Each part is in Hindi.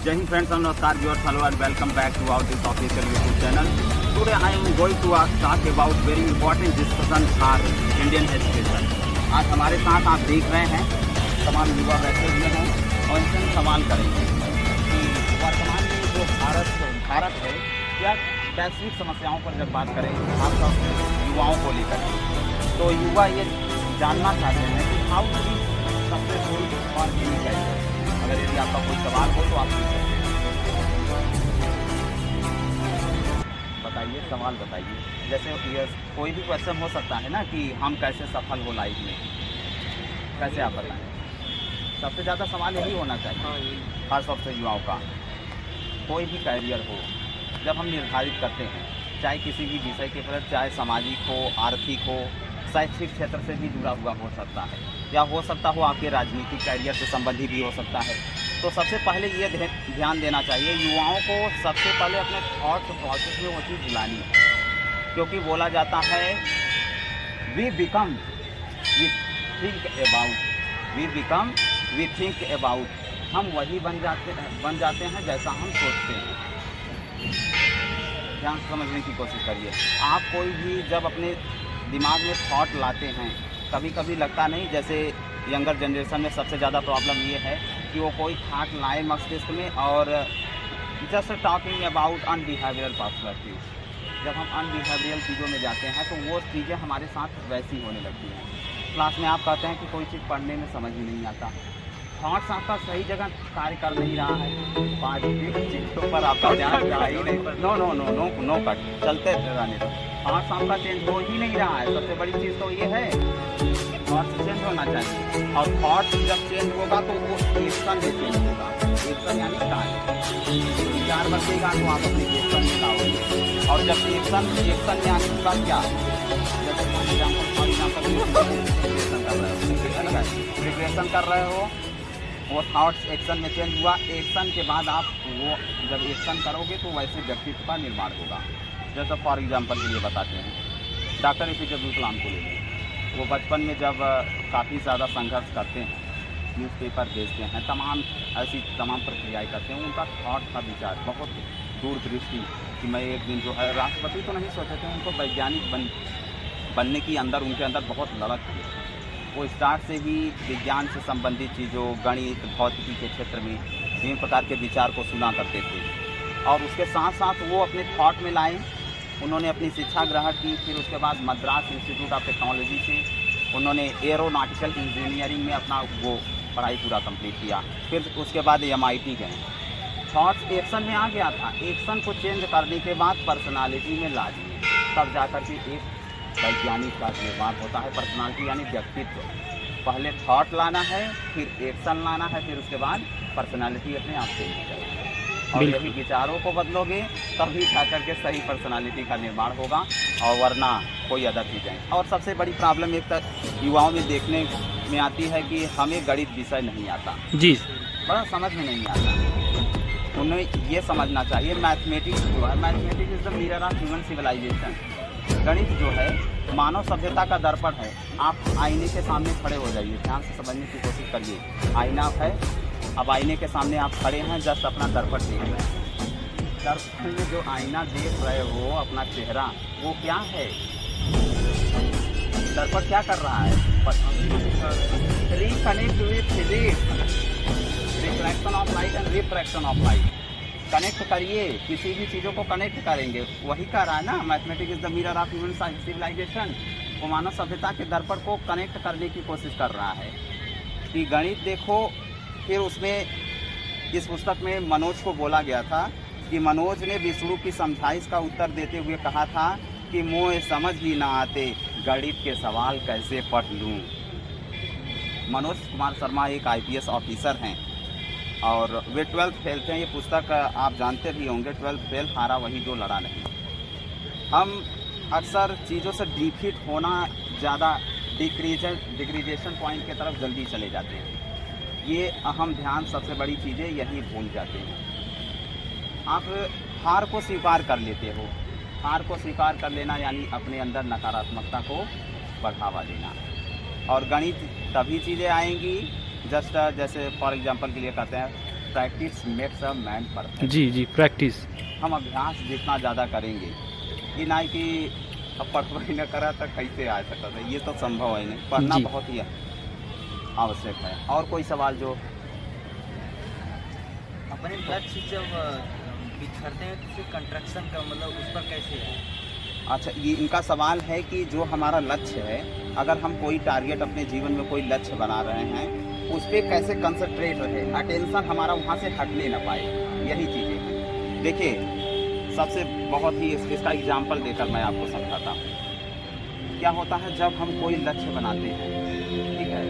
Jai Hind friends and namaskar viewers, hello and welcome back to our this official YouTube channel. Today I am going to talk about very important discussion for Indian education. आज हमारे साथ आप देख रहे हैं तमाम युवा बैठे हुए हैं और इनसे सवाल करेंगे कि वर्तमान में जो भारत है या वैश्विक समस्याओं पर जब बात करें खासतौर से युवाओं को लेकर, तो युवा ये जानना चाहते हैं कि हाउ टू बी सक्सेसफुल और इन। अगर यदि आपका कोई सवाल हो तो आप पूछ सकते हैं। बताइए, सवाल बताइए। जैसे ये कोई भी क्वेश्चन हो सकता है ना कि हम कैसे सफल हो लाइफ में, कैसे आप बताएं। सबसे ज़्यादा सवाल यही होना चाहिए खासतौर से युवाओं का। कोई भी कैरियर हो जब हम निर्धारित करते हैं, चाहे किसी भी विषय के प्रति, चाहे सामाजिक हो, आर्थिक हो, शैक्षिक क्षेत्र से भी जुड़ा हुआ हो सकता है या हो सकता हो आपके राजनीतिक कैरियर से संबंधी भी हो सकता है। तो सबसे पहले ये ध्यान देना चाहिए युवाओं को, सबसे पहले अपने थॉट प्रोसेस में वो चीज़ लानी है, क्योंकि बोला जाता है we become we think about, we become we think about. हम वही बन जाते हैं जैसा हम सोचते हैं। ध्यान से समझने की कोशिश करिए। आप कोई भी जब अपने दिमाग में थॉट लाते हैं, कभी कभी लगता नहीं, जैसे यंगर जनरेशन में सबसे ज़्यादा प्रॉब्लम ये है कि वो कोई थॉट लाए मस्तिष्क में और जस्ट टॉकिंग अबाउट अनबिहेवियरल पर्सपेक्टिव। जब हम अनबिहेवियरल चीज़ों में जाते हैं तो वो चीज़ें हमारे साथ वैसी होने लगती हैं। क्लास में आप कहते हैं कि कोई चीज़ पढ़ने में समझ ही नहीं आता, थॉट्स आपका सही जगह कार्य कर नहीं रहा है, पॉजिटिव चीज़ों पर आपका ध्यान जा ही नहीं। नो कट, चलते रहने दो। थॉट्स आपका चेंज हो ही नहीं रहा है। सबसे बड़ी चीज़ तो ये है थॉट्स चेंज होना चाहिए, और थॉट्स जब चेंज होगा तो वो एक्शन में चेंज होगा। एक्शन यानी कार्य, विचार बदलेगा तो आप अपने एक्शन में लाओगे, और जब एक्शन में आने के बाद क्या, जैसे फॉर एग्जाम्पल प्रिपरेशन कर रहे हो, वो थॉट्स एक्शन में चेंज हुआ, एक्शन के बाद आप वो जब एक्शन करोगे तो वैसे व्यक्तित्व का निर्माण होगा। जैसे फॉर एग्जांपल के लिए बताते हैं, डॉक्टर APJ अब्दुल कलाम को ले लें। वो बचपन में जब काफ़ी ज़्यादा संघर्ष करते हैं, न्यूज़पेपर भेजते हैं, तमाम प्रक्रियाएँ करते हैं, उनका थॉट का विचार बहुत दूरदृष्टि कि मैं एक दिन जो है राष्ट्रपति तो नहीं सोचे थे, उनको वैज्ञानिक बनने की उनके अंदर बहुत ललक थी। वो स्टार्ट से ही विज्ञान से संबंधित चीज़ों, गणित, भौतिकी के क्षेत्र में विभिन्न प्रकार के विचार को सुना करते थे, और उसके साथ साथ वो अपने थॉट में लाए। उन्होंने अपनी शिक्षा ग्रहण की, फिर उसके बाद मद्रास इंस्टीट्यूट ऑफ टेक्नोलॉजी से उन्होंने एरोनॉटिकल इंजीनियरिंग में अपना वो पढ़ाई पूरा कंप्लीट किया। फिर उसके बाद MIT गए। थॉट्स एक्शन में आ गया था, एक्शन को चेंज करने के बाद पर्सनालिटी में ला दिए, तब जाकर के एक वैज्ञानिक का निर्माण होता है। पर्सनालिटी यानी व्यक्तित्व। पहले थॉट लाना है, फिर एक्शन लाना है, फिर उसके बाद पर्सनालिटी अपने आप चेंज हो जाएगी। और यदि विचारों को बदलोगे तभी जाकर के सही पर्सनालिटी का निर्माण होगा, और वरना कोई अदर चीज़ें। और सबसे बड़ी प्रॉब्लम एक तक युवाओं में देखने में आती है कि हमें गणित विषय नहीं आता जी, बड़ा समझ में नहीं आता। उन्हें ये समझना चाहिए मैथमेटिक्स जो है, mathematics is the mirror of human civilisation. गणित जो है मानव सभ्यता का दर्पण है। आप आईने के सामने खड़े हो जाइए, ध्यान से समझने की कोशिश करिए। आईना है, अब आईने के सामने आप खड़े हैं, जस्ट अपना दर्पण देख रहे हैं। दर्पण में जो आईना देख रहे हो अपना चेहरा, वो क्या है? दर्पण क्या कर रहा है? Reconnect with physics, refraction of light and refraction of light. Connect करिए, किसी भी चीज़ों को कनेक्ट करेंगे, वही कर रहा है ना। Mathematics is the mirror of human civilisation. वो मानव सभ्यता के दर्पण को कनेक्ट करने की कोशिश कर रहा है कि गणित देखो। फिर उसमें इस पुस्तक में मनोज को बोला गया था कि मनोज ने विष्णु की समझाइश का उत्तर देते हुए कहा था कि मुझे समझ ही ना आते, गणित के सवाल कैसे पढ़ लूँ। मनोज कुमार शर्मा एक IPS ऑफिसर हैं और वे 12th फेल थे। ये पुस्तक आप जानते भी होंगे, 12th फेल हारा वही जो लड़ा नहीं। हम अक्सर चीज़ों से डिफीट होना ज़्यादा डिक्रीजेशन पॉइंट की तरफ जल्दी चले जाते हैं। ये अहम ध्यान, सबसे बड़ी चीज़ें यही भूल जाते हैं। आप हार को स्वीकार कर लेते हो। हार को स्वीकार कर लेना यानी अपने अंदर नकारात्मकता को बढ़ावा देना। और गणित तभी चीज़ें आएंगी जैसे फॉर एग्जांपल के लिए कहते हैं practice makes a man perfect. जी प्रैक्टिस। हम अभ्यास जितना ज़्यादा करेंगे, ये ना कि अब पढ़वा ही न करा तो कैसे आ सकता था, ये तो संभव है नहीं। पढ़ना जी। बहुत ही आवश्यक है। और कोई सवाल जो अपने लक्ष्य जब बिछड़ते हैं तो फिर कंस्ट्रक्शन का मतलब उस पर कैसे है? अच्छा, ये इनका सवाल है कि जो हमारा लक्ष्य है, अगर हम कोई टारगेट अपने जीवन में कोई लक्ष्य बना रहे हैं, उस पर कैसे कंसंट्रेट रहे, अटेंशन हमारा वहाँ से हटने न पाए, यही चीज़ें हैं। देखिए, सबसे बहुत ही इसका एग्जाम्पल देकर मैं आपको समझाता हूँ। क्या होता है जब हम कोई लक्ष्य बनाते हैं, ठीक है,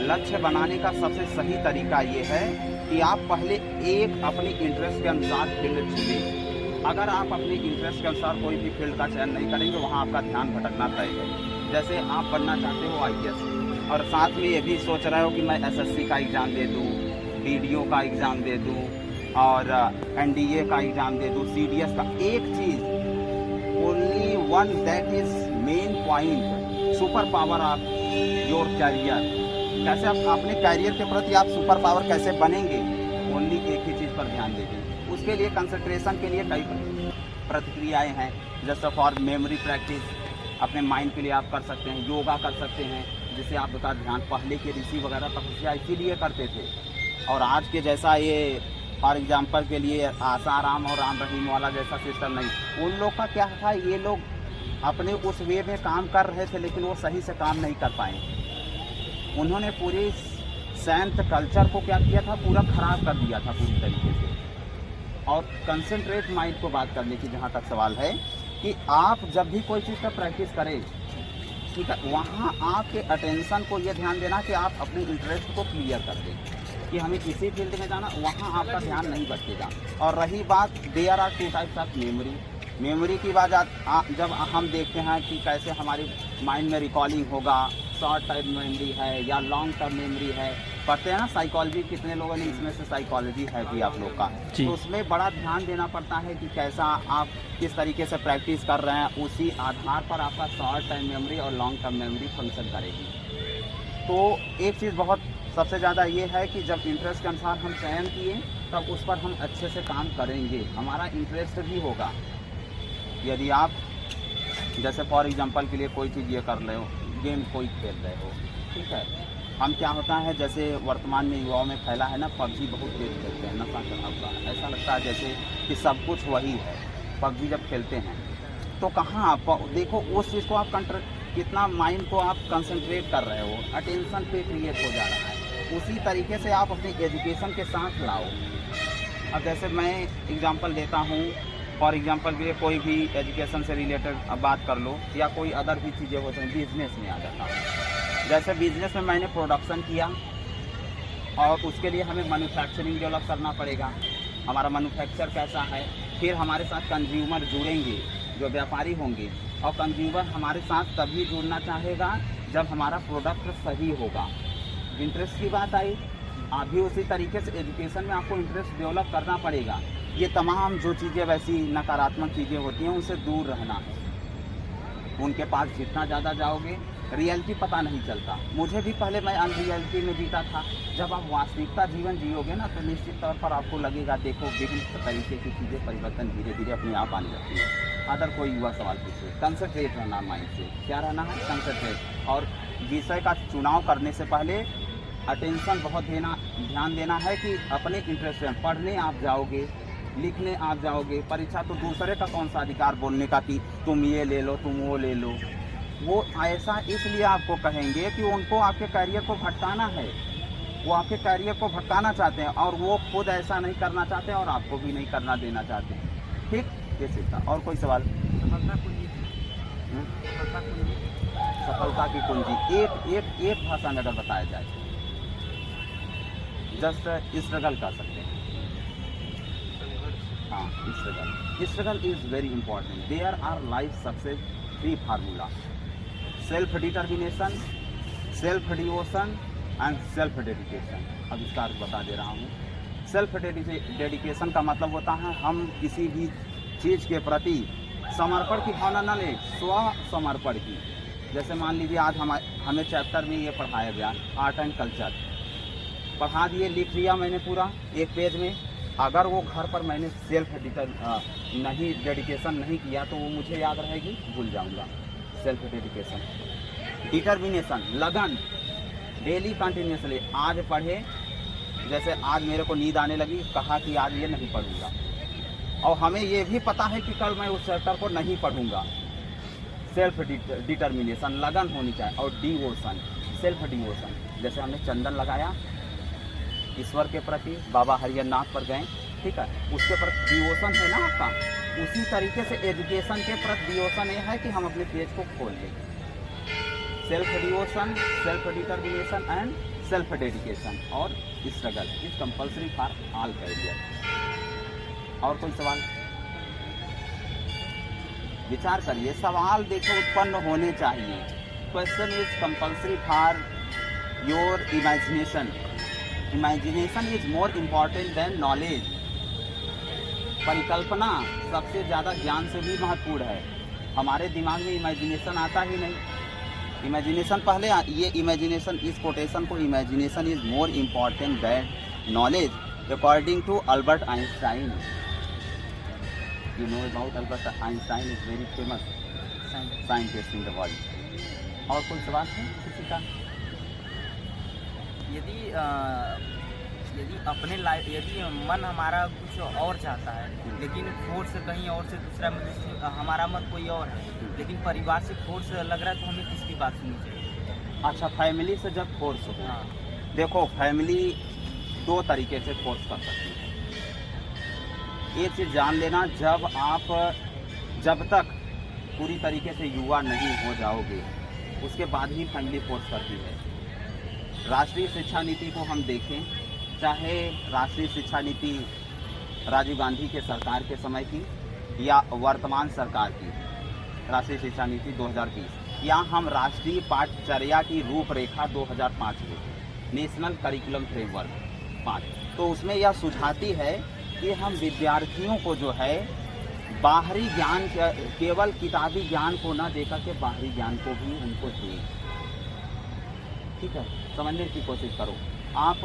लक्ष्य बनाने का सबसे सही तरीका ये है कि आप पहले एक अपनी इंटरेस्ट के अनुसार फील्ड चुनें। अगर आप अपने इंटरेस्ट के अनुसार कोई भी फील्ड का चयन नहीं करेंगे, वहाँ आपका ध्यान भटकना तय है। जैसे आप बनना चाहते हो IAS और साथ में ये भी सोच रहे हो कि मैं SSC का एग्ज़ाम दे दूँ, BDO का एग्ज़ाम दे दूँ और NDA का एग्ज़ाम दे दूँ, CDS का। एक चीज़, only one that is main point, super power of your career. कैसे आप अपने कैरियर के प्रति आप सुपर पावर कैसे बनेंगे, ओनली एक ही चीज़ पर ध्यान देंगे। उसके लिए कंसंट्रेशन के लिए कई प्रतिक्रियाएं हैं, जैसे फॉर मेमोरी प्रैक्टिस, अपने माइंड के लिए आप कर सकते हैं, योगा कर सकते हैं, जिससे आपका ध्यान, पहले के ऋषि वगैरह तपस्या इसीलिए करते थे। और आज के जैसा ये फॉर एग्जांपल के लिए आसाराम और राम रहीम वाला जैसा सिस्टम नहीं। उन लोग का क्या था, ये लोग अपने उस वे में काम कर रहे थे, लेकिन वो सही से काम नहीं कर पाए। उन्होंने पूरी सैंत कल्चर को क्या किया था, पूरा ख़राब कर दिया था पूरी तरीके से। और कंसंट्रेट माइंड को बात करने की जहाँ तक सवाल है कि आप जब भी कोई चीज़ का प्रैक्टिस करें, ठीक है, वहाँ आपके अटेंशन को ये ध्यान देना कि आप अपने इंटरेस्ट को क्लियर कर दें कि हमें किसी फील्ड में जाना, वहाँ आपका ध्यान नहीं भटकेगा। और रही बात, there are 2 types of memory की बात जब हम देखते हैं कि कैसे हमारी माइंड में रिकॉलिंग होगा, शॉर्ट टर्म मेमोरी है या लॉन्ग टर्म मेमोरी है। पढ़ते हैं ना साइकोलॉजी, कितने लोगों ने इसमें से साइकोलॉजी है भी आप लोग का, तो उसमें बड़ा ध्यान देना पड़ता है कि कैसा आप किस तरीके से प्रैक्टिस कर रहे हैं, उसी आधार पर आपका शॉर्ट टर्म मेमोरी और लॉन्ग टर्म मेमोरी फंक्शन करेगी। तो एक चीज़ बहुत सबसे ज़्यादा ये है कि जब इंटरेस्ट के अनुसार हम चयन किए, तब उस पर हम अच्छे से काम करेंगे, हमारा इंटरेस्ट भी होगा। यदि आप जैसे फॉर एग्जांपल के लिए कोई चीज़ ये कर रहे हो, गेम कोई खेल रहे हो, ठीक है, हम क्या होता है जैसे वर्तमान में युवाओं में फैला है ना, PUBG बहुत तेज खेलते हैं, नशा चढ़ा हुआ है, ऐसा लगता है जैसे कि सब कुछ वही है। PUBG जब खेलते हैं तो कहाँ आप देखो उस चीज़ को आप कितना माइंड को आप कंसंट्रेट कर रहे हो, अटेंशन पे क्रिएट हो जा रहा है। उसी तरीके से आप अपनी एजुकेशन के साथ लाओ। अब जैसे मैं एग्जांपल देता हूँ, फॉर एग्जांपल भी कोई भी एजुकेशन से रिलेटेड बात कर लो या कोई अदर भी चीज़ें होती हैं, बिजनेस में आ जाता है। जैसे बिजनेस में मैंने प्रोडक्शन किया और उसके लिए हमें मैन्युफैक्चरिंग डेवलप करना पड़ेगा, हमारा मैन्युफैक्चर कैसा है, फिर हमारे साथ कंज्यूमर जुड़ेंगे जो व्यापारी होंगे, और कंज्यूमर हमारे साथ तभी जुड़ना चाहेगा जब हमारा प्रोडक्ट सही होगा। इंटरेस्ट की बात आई, अभी उसी तरीके से एजुकेशन में आपको इंटरेस्ट डेवलप करना पड़ेगा। ये तमाम जो चीज़ें वैसी नकारात्मक चीज़ें होती हैं उनसे दूर रहना है। उनके पास जितना ज़्यादा जाओगे, रियलिटी पता नहीं चलता। मुझे भी पहले मैं अनरियलिटी में जीता था। जब आप वास्तविकता जीवन जियोगे ना, तो निश्चित तौर पर आपको लगेगा, देखो विभिन्न तरीके की चीज़ें परिवर्तन धीरे धीरे अपने आप आने लगती है। अदर कोई युवा सवाल पूछे, कंसंट्रेट रहना माइंड से, क्या रहना है, कंसंट्रेट। और विषय का चुनाव करने से पहले अटेंशन बहुत ध्यान देना है कि अपने इंटरेस्ट में पढ़ने आप जाओगे, लिखने आप जाओगे, परीक्षा तो दूसरे का कौन सा अधिकार बोलने का कि तुम ये ले लो, तुम वो ले लो। वो ऐसा इसलिए आपको कहेंगे कि उनको आपके करियर को भटकाना है, वो आपके करियर को भटकाना चाहते हैं और वो खुद ऐसा नहीं करना चाहते और आपको भी नहीं करना देना चाहते। ठीक, ये सीखता। और कोई सवाल? सफलता की कुंजी एक भाषा में अगर बताया जाए, जस्ट स्ट्रगल कर सकते हैं। हाँ, struggle is very important. There are life success 3 formula: self determination, self devotion and self dedication. अब इसका अर्थ बता दे रहा हूँ। सेल्फ डेडिकेशन का मतलब होता है हम किसी भी चीज़ के प्रति समर्पण की भावना न लें, स्व समर्पण की। जैसे मान लीजिए आज हमें चैप्टर में ये पढ़ाया गया आर्ट एंड कल्चर, पढ़ा दिए, लिख लिया मैंने पूरा एक पेज में। अगर वो घर पर मैंने सेल्फ नहीं डेडिकेशन नहीं किया तो वो मुझे याद रहेगी, भूल जाऊंगा। सेल्फ डेडिकेशन, डिटर्मिनेशन, लगन, डेली कंटिन्यूसली। आज पढ़े, जैसे आज मेरे को नींद आने लगी, कहा कि आज ये नहीं पढ़ूंगा, और हमें ये भी पता है कि कल मैं उस चैप्टर को नहीं पढ़ूंगा। सेल्फ डिटर्मिनेशन, लगन होनी चाहिए। और डिवोशन, सेल्फ डिवोशन, जैसे हमने चंदन लगाया ईश्वर के प्रति, बाबा हरिहरनाथ पर गए, ठीक है, उसके प्रति डिवोशन है ना आपका। उसी तरीके से एजुकेशन के प्रति डिवोशन ये है कि हम अपने पेज को खोल लें। Self devotion, self determination and self dedication और struggle is compulsory for all career. और कोई सवाल? विचार करिए, सवाल देखो उत्पन्न होने चाहिए। Question is compulsory for your imagination. Imagination is more important than knowledge. परिकल्पना सबसे ज़्यादा ज्ञान से भी महत्वपूर्ण है। हमारे दिमाग में इमेजिनेशन आता ही नहीं। इमेजिनेशन पहले, ये इमेजिनेशन, इस कोटेशन को, imagination is more important than knowledge according to Albert Einstein. You know about Albert Einstein is very famous scientist in the world. और कोई सवाल है किसी का? यदि अपने लाइफ, यदि मन हमारा कुछ और चाहता है, लेकिन फोर्स कहीं और से दूसरा, मतलब हमारा मन कोई और है, लेकिन परिवार से फोर्स लग रहा है, तो हमें किसकी बात सुननी चाहिए? अच्छा, फैमिली से जब फोर्स हो, हाँ, देखो फैमिली दो तरीके से फोर्स कर सकती है। एक चीज़ जान लेना, जब तक पूरी तरीके से युवा नहीं हो जाओगे, उसके बाद ही फैमिली फोर्स करती है। राष्ट्रीय शिक्षा नीति को हम देखें, चाहे राष्ट्रीय शिक्षा नीति राजीव गांधी के सरकार के समय की या वर्तमान सरकार की राष्ट्रीय शिक्षा नीति 2020, या हम राष्ट्रीय पाठ्यचर्या की रूपरेखा 2005 में, नेशनल करिकुलम फ्रेमवर्क 5, तो उसमें यह सुझाती है कि हम विद्यार्थियों को जो है बाहरी ज्ञान, केवल किताबी ज्ञान को ना देकर के बाहरी ज्ञान को भी उनको दें। ठीक है, समझने की कोशिश करो। आप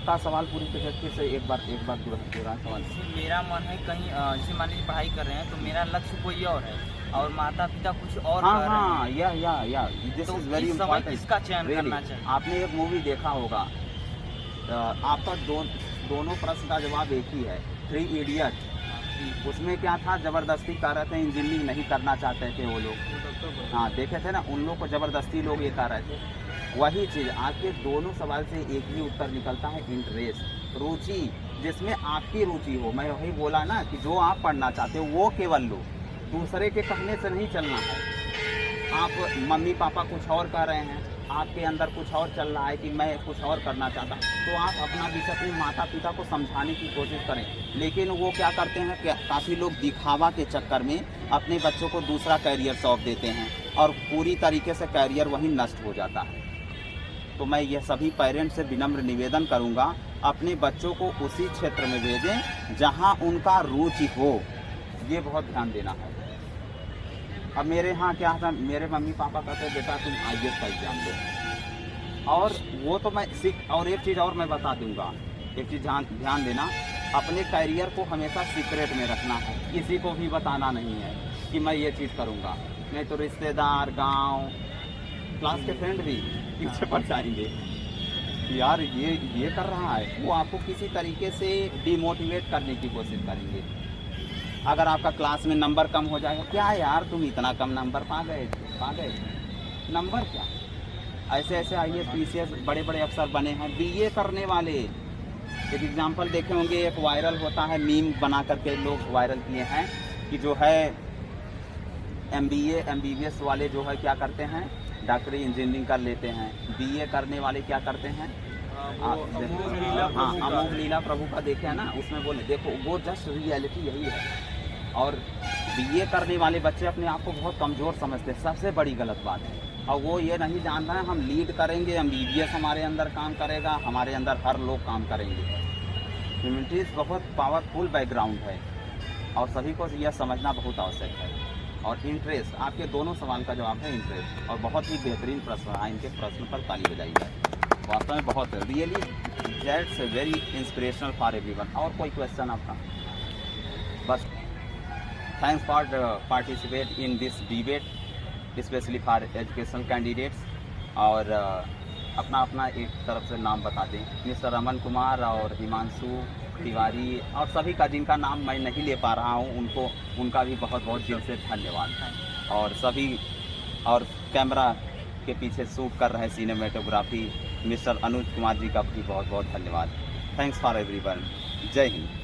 का सवाल पूरी तरीके से एक बार पूरा सवाल। मेरा मन है कहीं, जैसे मान लीजिए पढ़ाई कर रहे हैं, तो मेरा लक्ष्य कोई और है और माता पिता कुछ और हाँ कर रहे हैं। या दिस इज वेरी इम्पोर्टेंट। इसका चयन करना चाहिए। आपने एक मूवी देखा होगा, आपका दोनों प्रश्न का जवाब एक ही है, 3 इडियट। उसमें क्या था, जबरदस्ती कर रहे थे, इंजीनियरिंग नहीं करना चाहते थे वो लोग। हाँ, देखे थे ना, उन लोग को जबरदस्ती लोग ये कर रहे थे। वही चीज़ आपके दोनों सवाल से एक ही उत्तर निकलता है, इंटरेस्ट, रुचि, जिसमें आपकी रुचि हो। मैं वही बोला ना कि जो आप पढ़ना चाहते हो वो केवल लो, दूसरे के कहने से नहीं चलना है। आप मम्मी पापा कुछ और कर रहे हैं, आपके अंदर कुछ और चल रहा है कि मैं कुछ और करना चाहता, तो आप अपना विषय अपने माता पिता को समझाने की कोशिश करें। लेकिन वो क्या करते हैं, काफ़ी लोग दिखावा के चक्कर में अपने बच्चों को दूसरा कैरियर सौंप देते हैं और पूरी तरीके से कैरियर वहीं नष्ट हो जाता है। तो मैं यह सभी पेरेंट्स से विनम्र निवेदन करूंगा, अपने बच्चों को उसी क्षेत्र में भेजें जहां उनका रुचि हो। ये बहुत ध्यान देना है। अब मेरे यहाँ क्या था, मेरे मम्मी पापा कहते हैं बेटा तुम IAS का एग्जाम दो, और वो तो मैं और एक चीज़ और मैं बता दूंगा, एक चीज़ ध्यान देना, अपने कैरियर को हमेशा सीक्रेट में रखना है, किसी को भी बताना नहीं है कि मैं ये चीज़ करूँगा। नहीं तो रिश्तेदार, गाँव, क्लास के फ्रेंड भी पीछे पड़ जाएंगे, यार ये कर रहा है, वो आपको किसी तरीके से डिमोटिवेट करने की कोशिश करेंगे। अगर आपका क्लास में नंबर कम हो जाएगा, क्या यार तुम इतना कम नंबर पा गए, नंबर क्या, ऐसे IAS PCS बड़े बड़े अफसर बने हैं, BA करने वाले। एक एग्जांपल देखे होंगे, एक वायरल होता है, मीम बना करके लोग वायरल किए हैं कि जो है MBA MBBS वाले जो है क्या करते हैं, डॉक्टरी इंजीनियरिंग कर लेते हैं, BA करने वाले क्या करते हैं, अमोघ लीला प्रभु का देखे है ना, उसमें बोले, देखो वो जस्ट रियलिटी यही है। और BA करने वाले बच्चे अपने आप को बहुत कमज़ोर समझते हैं, सबसे बड़ी गलत बात है। और वो ये नहीं जान रहे हैं हम लीड करेंगे, MBBS हमारे अंदर काम करेगा, हमारे अंदर हर लोग काम करेंगे। ह्यूमैनिटीज़ बहुत पावरफुल बैकग्राउंड है और सभी को यह समझना बहुत आवश्यक है। और इंटरेस्ट, आपके दोनों सवाल का जवाब है इंटरेस्ट, और बहुत ही बेहतरीन प्रश्न है, इनके प्रश्न पर ताली बजाई जाए, वास्तव में बहुत really that's very inspirational for everyone. और कोई क्वेश्चन आपका? बस thanks for participate in this debate specially for educational candidates. और अपना अपना एक तरफ से नाम बता दें। मिस्टर रमन कुमार और हिमांशु तिवारी और सभी का जिनका नाम मैं नहीं ले पा रहा हूं, उनका भी बहुत बहुत दिल से धन्यवाद। और सभी और कैमरा के पीछे शूट कर रहे सिनेमेटोग्राफी मिस्टर अनुज कुमार जी का भी बहुत बहुत धन्यवाद। Thanks for everyone. जय हिंद।